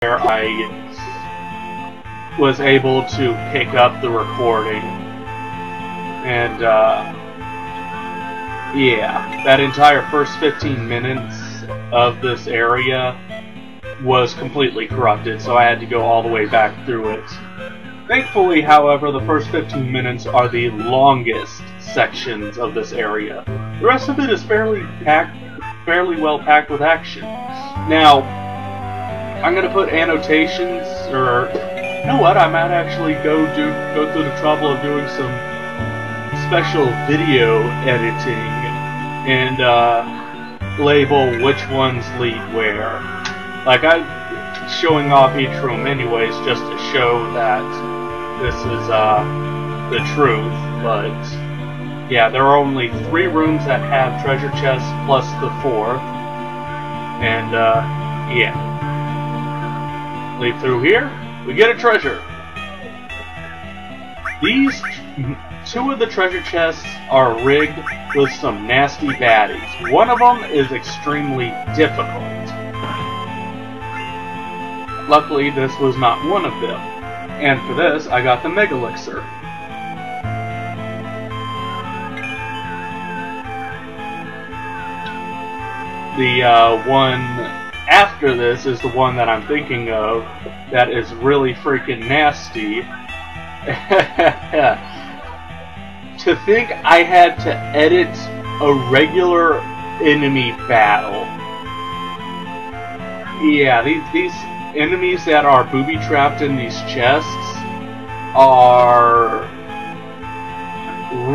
where I was able to pick up the recording. And, yeah, that entire first 15 minutes of this area was completely corrupted, so I had to go all the way back through it. Thankfully, however, the first 15 minutes are the longest sections of this area. The rest of it is fairly well packed with action. Now, I'm gonna put annotations, or you know what? I might actually go through the trouble of doing some special video editing and label which ones lead where. Like, I'm showing off each room anyways, just to show that this is the truth. But yeah, there are only 3 rooms that have treasure chests plus the 4th, and yeah. Leave through here, we get a treasure. These 2 of the treasure chests are rigged with some nasty baddies. One of them is extremely difficult. Luckily, this was not one of them. And for this, I got the Mega Elixir. The one after this is the one that I'm thinking of that is really freaking nasty. To think I had to edit a regular enemy battle. Yeah, these enemies that are booby-trapped in these chests are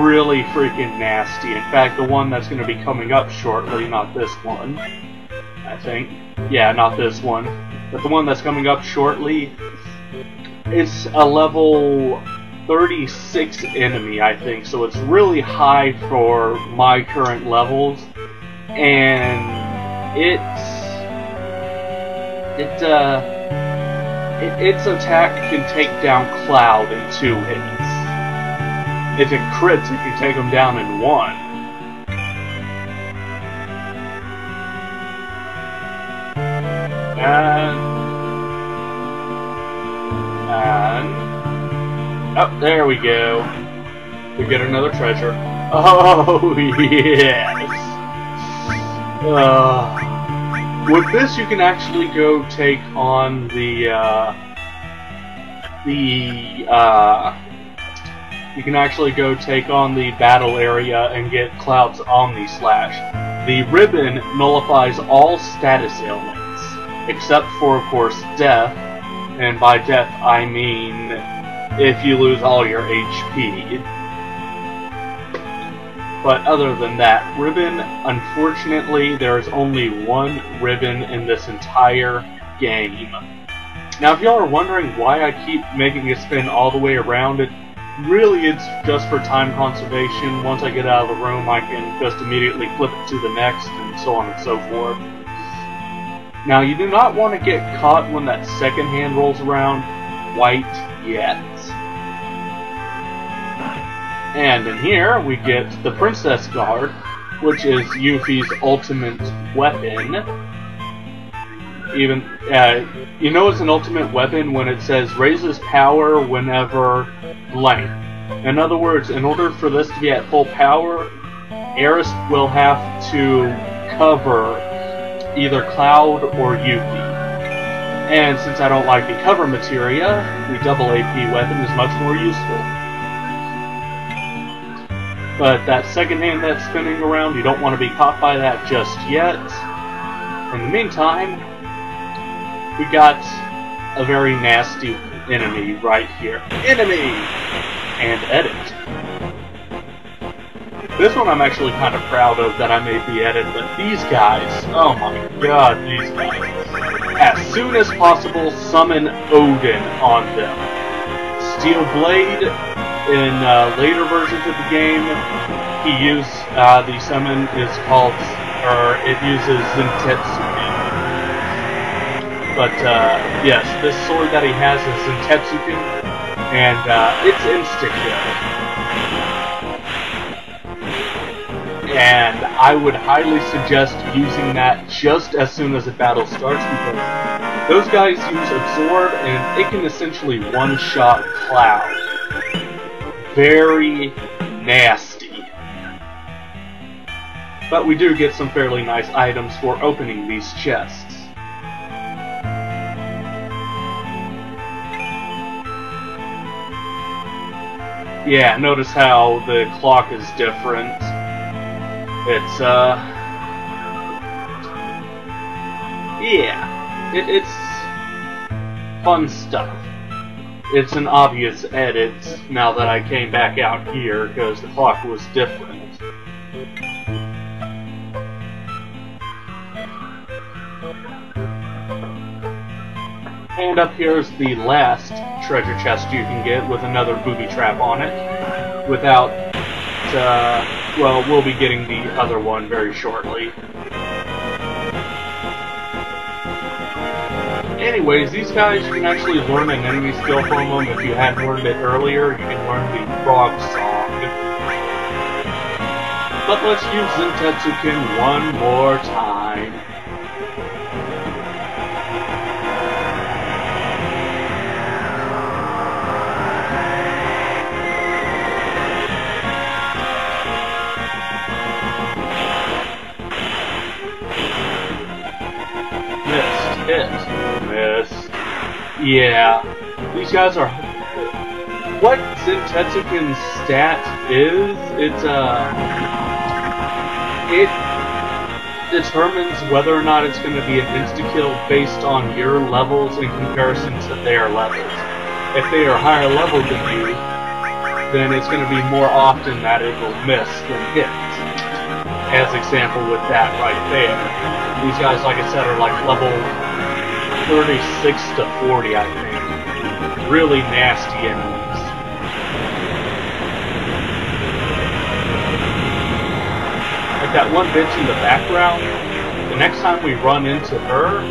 really freaking nasty. In fact, the one that's going to be coming up shortly, not this one, I think. Yeah, not this one. But the one that's coming up shortly, it's a level 36 enemy, I think, so it's really high for my current levels, and its attack can take down Cloud in 2 hits. If it crits, it can take him down in 1. And oh, there we go. We get another treasure. Oh, yes! With this, you can actually go take on you can actually go take on the battle area and get Cloud's Omni Slash. The ribbon nullifies all status ailments, except for, of course, death. And by death, I mean if you lose all your HP. But other than that, ribbon, unfortunately, there is only 1 ribbon in this entire game. Now, if y'all are wondering why I keep making it spin all the way around, really it's just for time conservation. Once I get out of the room, I can just immediately flip it to the next, and so on and so forth. Now, you do not want to get caught when that second hand rolls around quite yet. And in here, we get the Princess Guard, which is Yuffie's ultimate weapon. Even, you know it's an ultimate weapon when it says raises power whenever blank. In other words, in order for this to be at full power, Aeris will have to cover either Cloud or Yuffie. And since I don't like the cover materia, the double AP weapon is much more useful. But that second hand that's spinning around, you don't want to be caught by that just yet. In the meantime, we got a very nasty enemy right here. Enemy! And edit. This one I'm actually kind of proud of that I made the edit, but these guys, oh my god, these guys. As soon as possible, summon Odin on them. Steel Blade, in later versions of the game, the summon is called, or it uses Zentetsuken. But, yes, this sword that he has is Zentetsuken, and it's insta-kill. And I would highly suggest using that just as soon as the battle starts, because those guys use Absorb, and it can essentially one-shot Cloud. Very nasty. But we do get some fairly nice items for opening these chests. Yeah, notice how the clock is different. It's, yeah, it's fun stuff. It's an obvious edit now that I came back out here, because the clock was different. And up here is the last treasure chest you can get, with another booby trap on it. Without, well, we'll be getting the other one very shortly. Anyways, these guys, you can actually learn an enemy skill from them. If you hadn't learned it earlier, you can learn the Frog Song. But let's use Zentetsuken one more time. Missed. Yeah, these guys are... What Zentetsuken's stat is, it determines whether or not it's going to be an insta-kill based on your levels in comparison to their levels. If they are higher level than you, then it's going to be more often that it will miss than hit. As example with that right there. These guys, like I said, are like level 36 to 40, I think. Really nasty enemies. Like that one bitch in the background, the next time we run into her,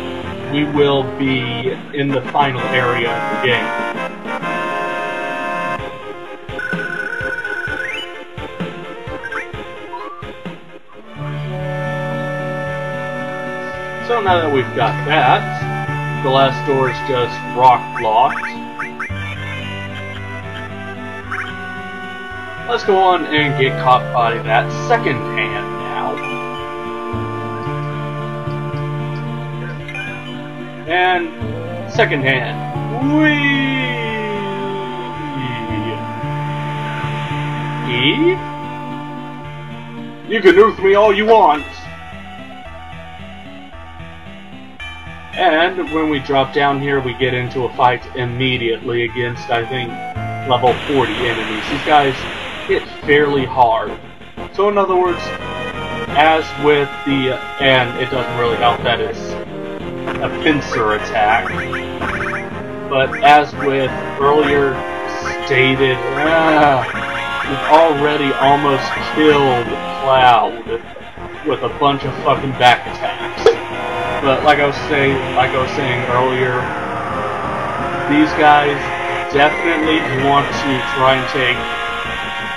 we will be in the final area of the game. So now that we've got that, the last door is just rock blocked. Let's go on and get caught by that second hand now. And second hand. Whee! E? You can oof me all you want. And when we drop down here, we get into a fight immediately against, I think, level 40 enemies. These guys hit fairly hard. So in other words, as with the... and it doesn't really help that it's a pincer attack. But as with earlier stated, we've already almost killed Cloud with a bunch of fucking back attacks. But like I was saying earlier, these guys definitely want to try and take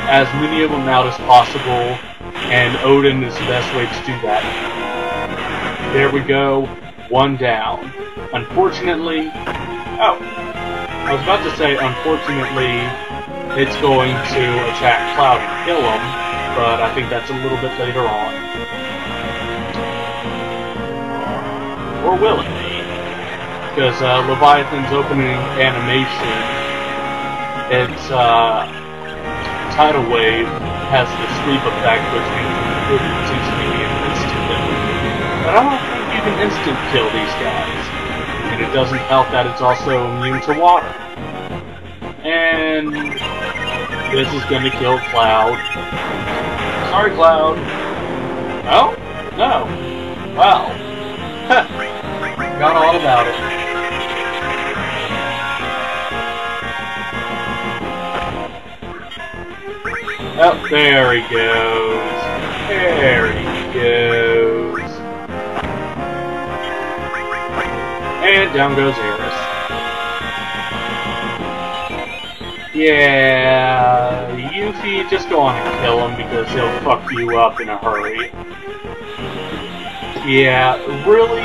as many of them out as possible, and Odin is the best way to do that. There we go, one down. Unfortunately, I was about to say unfortunately it's going to attack Cloud and kill him, but I think that's a little bit later on. Or will it be? Because Leviathan's opening animation, its tidal wave has the sweep effect, which means it seems to be an instant kill. But I don't think you can instant kill these guys. And it doesn't help that it's also immune to water. And this is going to kill Cloud. Sorry, Cloud. No? No. Well. Got all about it. Oh, there he goes. There he goes. And down goes Aeris. Yeah, you Yuffie, just go on and kill him because he'll fuck you up in a hurry. Yeah, really,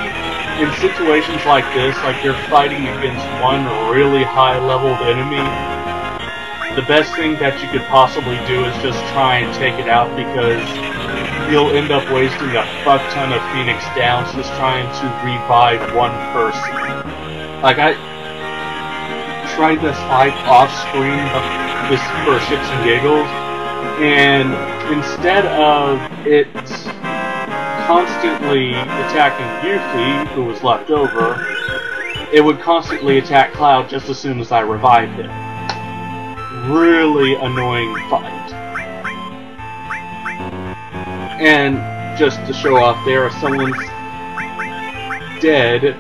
in situations like this, like you're fighting against one really high-leveled enemy, the best thing that you could possibly do is just try and take it out, because you'll end up wasting a fuck ton of Phoenix Downs just trying to revive one person. Like, I tried this fight off-screen just for shits and giggles, and instead of it constantly attacking Yuffie, who was left over, it would constantly attack Cloud just as soon as I revived him. Really annoying fight. And just to show off there, if someone's dead,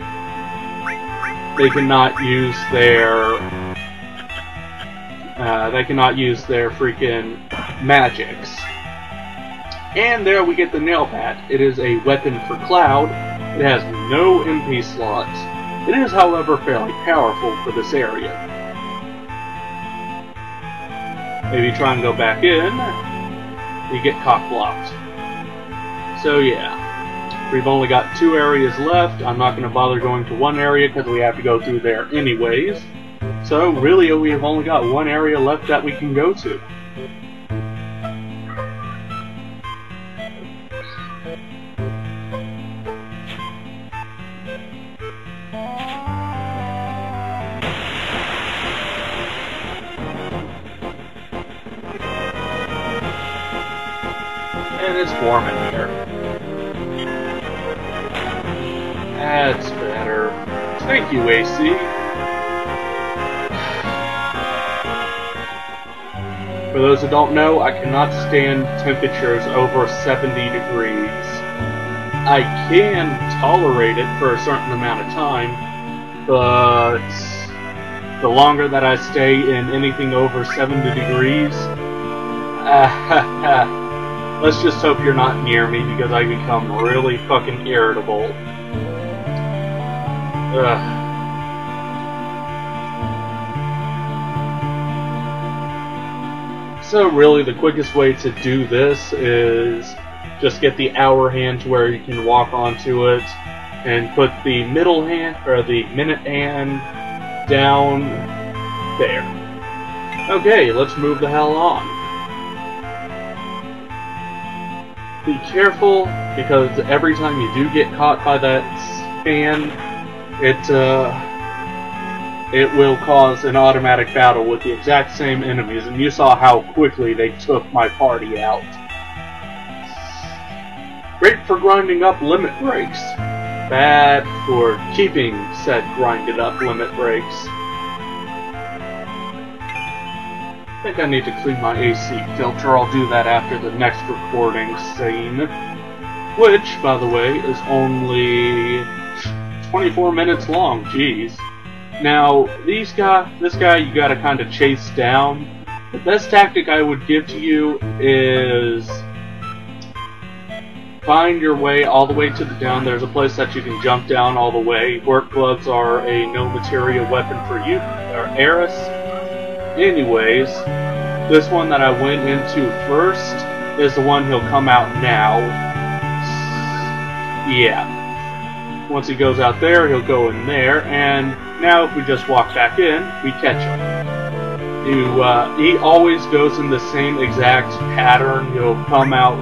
they cannot use their freaking magics. And there we get the nail pad. It is a weapon for Cloud. It has no MP slots. It is, however, fairly powerful for this area. Maybe try and go back in. You get cock-blocked. So yeah, we've only got 2 areas left. I'm not going to bother going to one area because we have to go through there anyways. So really, we have only got 1 area left that we can go to. And it's warm in here. That's better. Thank you, AC. For those who don't know, I cannot stand temperatures over 70 degrees. I can tolerate it for a certain amount of time, but the longer that I stay in anything over 70 degrees, let's just hope you're not near me because I become really fucking irritable. Ugh. So really, the quickest way to do this is just get the hour hand to where you can walk onto it and put the middle hand, or the minute hand, down there. Okay, let's move the hell on. Be careful, because every time you do get caught by that fan, it will cause an automatic battle with the exact same enemies, and you saw how quickly they took my party out. Great for grinding up limit breaks. Bad for keeping said grinded up limit breaks. I think I need to clean my AC filter. I'll do that after the next recording scene. Which, by the way, is only 24 minutes long. Jeez. Now, this guy you gotta kind of chase down. The best tactic I would give to you is find your way all the way to the down. There's a place that you can jump down all the way. Work gloves are a no materia weapon for you, or Eris. Anyways, this one that I went into first is the one he'll come out now. Yeah. Once he goes out there, he'll go in there, and now if we just walk back in, we catch him. He always goes in the same exact pattern. He'll come out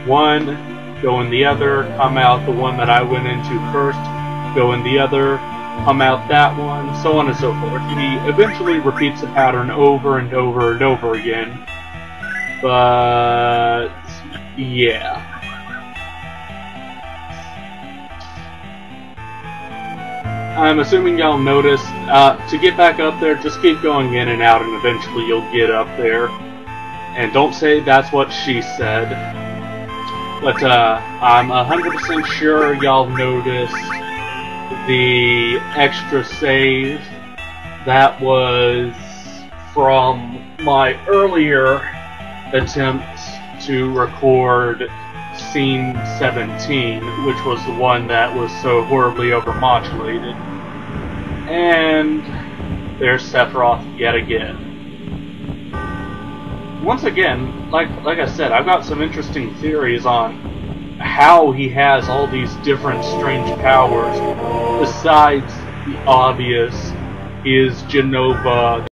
one, go in the other, come out the one that I went into first, go in the other, come out that one, so on and so forth. He eventually repeats the pattern over and over and over again. But yeah. I'm assuming y'all noticed, to get back up there, just keep going in and out and eventually you'll get up there. And don't say that's what she said. But I'm 100% sure y'all noticed the extra save. That was from my earlier attempt to record Scene 17, which was the one that was so horribly overmodulated. And there's Sephiroth yet again. once again, like I said, I've got some interesting theories on how he has all these different strange powers, besides the obvious, is Jenova